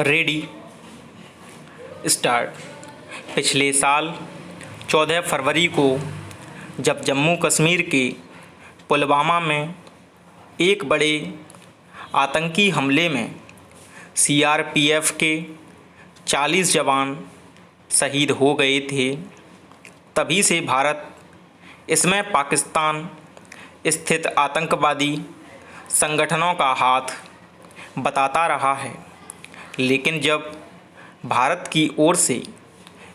Ready start. पिछले साल 14 फरवरी को जब जम्मू कश्मीर के पुलवामा में एक बड़े आतंकी हमले में सीआरपीएफ के 40 जवान शहीद हो गए थे, तभी से भारत इसमें पाकिस्तान स्थित आतंकवादी संगठनों का हाथ बताता रहा है। लेकिन जब भारत की ओर से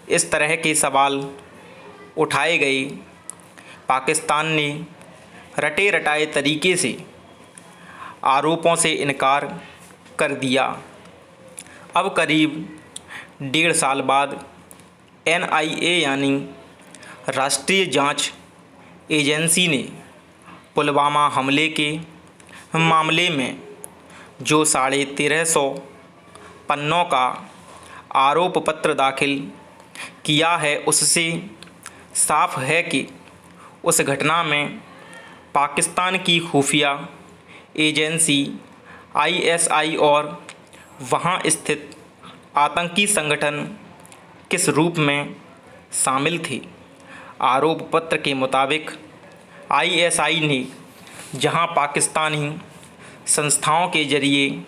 इस तरह के सवाल उठाए गए, पाकिस्तान ने रटे रटाए तरीके से आरोपों से इनकार कर दिया। अब करीब 1.5 साल बाद एनआईए यानी राष्ट्रीय जांच एजेंसी ने पुलवामा हमले के मामले में जो 1350 पन्नों का आरोप पत्र दाखिल किया है, उससे साफ है कि उस घटना में पाकिस्तान की खुफिया एजेंसी आईएसआई और वहां स्थित आतंकी संगठन किस रूप में शामिल थे। आरोप पत्र के मुताबिक आईएसआई ने जहां पाकिस्तानी संस्थाओं के जरिए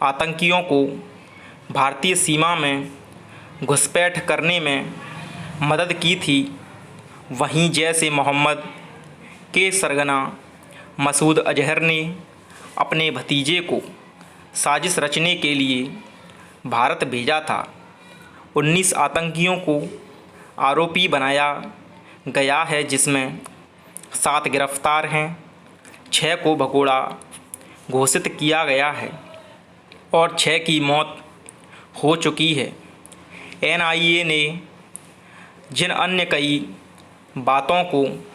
आतंकियों को भारतीय सीमा में घुसपैठ करने में मदद की थी, वहीं जैश-ए मोहम्मद के सरगना मसूद अजहर ने अपने भतीजे को साजिश रचने के लिए भारत भेजा था। 19 आतंकियों को आरोपी बनाया गया है, जिसमें 7 गिरफ्तार हैं, 6 को भगोड़ा घोषित किया गया है और 6 की मौत हो चुकी है। एनआईए ने जिन अन्य कई बातों को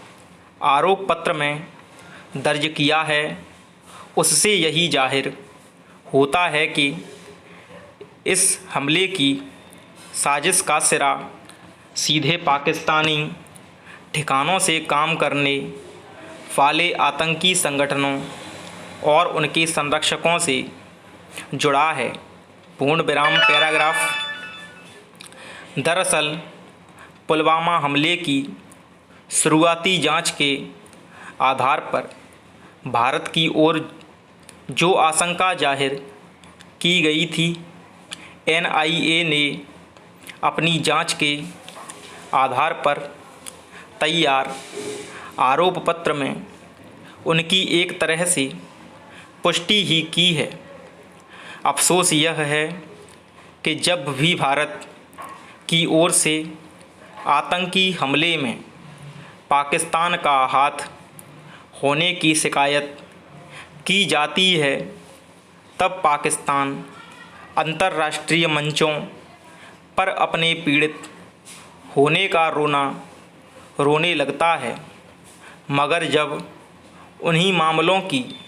आरोप पत्र में दर्ज किया है, उससे यही जाहिर होता है कि इस हमले की साजिश का सिरा सीधे पाकिस्तानी ठिकानों से काम करने वाले आतंकी संगठनों और उनके संरक्षकों से जुड़ा है। पूर्ण विराम पैराग्राफ। दरअसल पुलवामा हमले की शुरुआती जांच के आधार पर भारत की ओर जो आशंका जाहिर की गई थी, एनआईए ने अपनी जांच के आधार पर तैयार आरोप पत्र में उनकी एक तरह से पुष्टि ही की है। अफसोस यह है कि जब भी भारत की ओर से आतंकी हमले में पाकिस्तान का हाथ होने की शिकायत की जाती है, तब पाकिस्तान अंतर्राष्ट्रीय मंचों पर अपने पीड़ित होने का रोना रोने लगता है। मगर जब उन्हीं मामलों की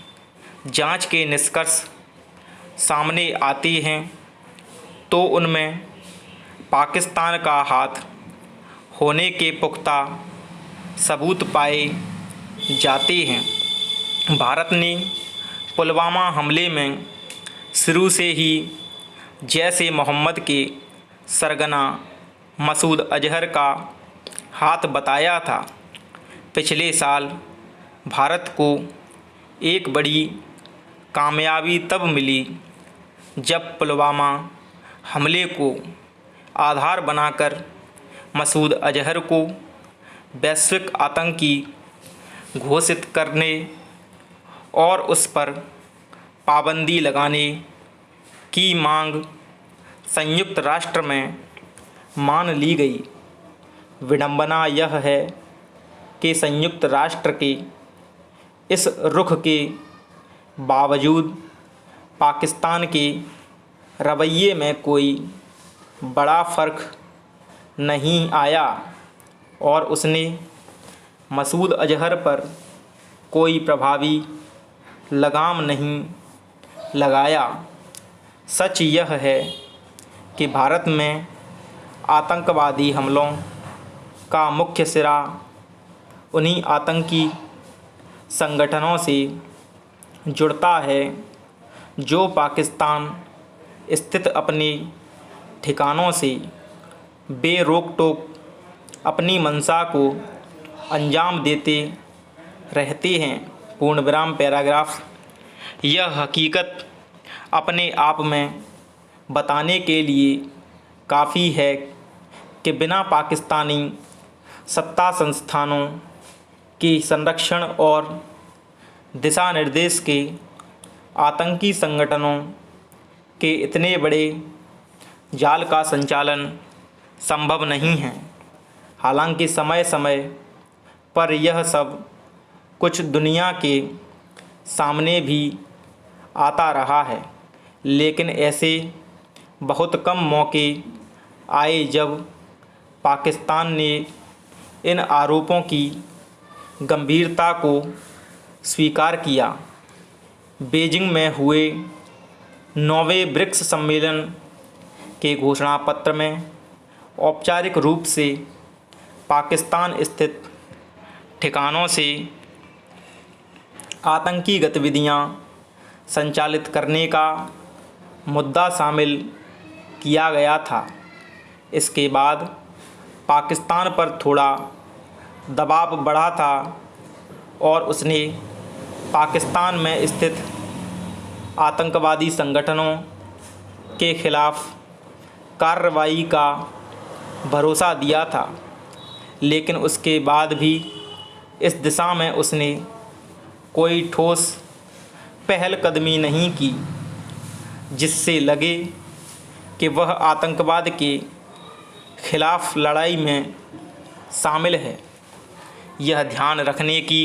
जांच के निष्कर्ष सामने आते हैं, तो उनमें पाकिस्तान का हाथ होने के पुख्ता सबूत पाए जाते हैं। भारत ने पुलवामा हमले में शुरू से ही जैश-ए मोहम्मद के सरगना मसूद अजहर का हाथ बताया था। पिछले साल भारत को एक बड़ी कामयाबी तब मिली जब पुलवामा हमले को आधार बनाकर मसूद अजहर को वैश्विक आतंकी घोषित करने और उस पर पाबंदी लगाने की मांग संयुक्त राष्ट्र में मान ली गई। विडंबना यह है कि संयुक्त राष्ट्र के इस रुख के बावजूद पाकिस्तान के रवैये में कोई बड़ा फ़र्क नहीं आया और उसने मसूद अजहर पर कोई प्रभावी लगाम नहीं लगाया। सच यह है कि भारत में आतंकवादी हमलों का मुख्य सिरा उन्हीं आतंकी संगठनों से जुड़ता है जो पाकिस्तान स्थित अपने ठिकानों से बेरोक टोक अपनी मंशा को अंजाम देते रहते हैं। पूर्ण विराम पैराग्राफ। यह हकीकत अपने आप में बताने के लिए काफ़ी है कि बिना पाकिस्तानी सत्ता संस्थानों के संरक्षण और दिशा निर्देश के आतंकी संगठनों के इतने बड़े जाल का संचालन संभव नहीं है। हालांकि समय समय पर यह सब कुछ दुनिया के सामने भी आता रहा है, लेकिन ऐसे बहुत कम मौके आए जब पाकिस्तान ने इन आरोपों की गंभीरता को स्वीकार किया। बीजिंग में हुए 9वें ब्रिक्स सम्मेलन के घोषणा पत्र में औपचारिक रूप से पाकिस्तान स्थित ठिकानों से आतंकी गतिविधियां संचालित करने का मुद्दा शामिल किया गया था। इसके बाद पाकिस्तान पर थोड़ा दबाव बढ़ा था और उसने पाकिस्तान में स्थित आतंकवादी संगठनों के खिलाफ कार्रवाई का भरोसा दिया था, लेकिन उसके बाद भी इस दिशा में उसने कोई ठोस पहलकदमी नहीं की जिससे लगे कि वह आतंकवाद के खिलाफ लड़ाई में शामिल है। यह ध्यान रखने की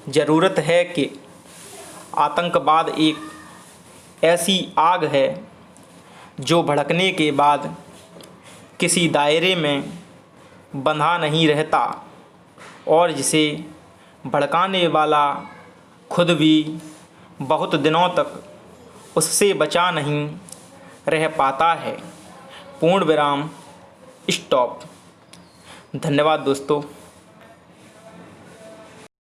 ज़रूरत है कि आतंकवाद एक ऐसी आग है जो भड़कने के बाद किसी दायरे में बंधा नहीं रहता और जिसे भड़काने वाला खुद भी बहुत दिनों तक उससे बचा नहीं रह पाता है। पूर्ण विराम स्टॉप। धन्यवाद दोस्तों।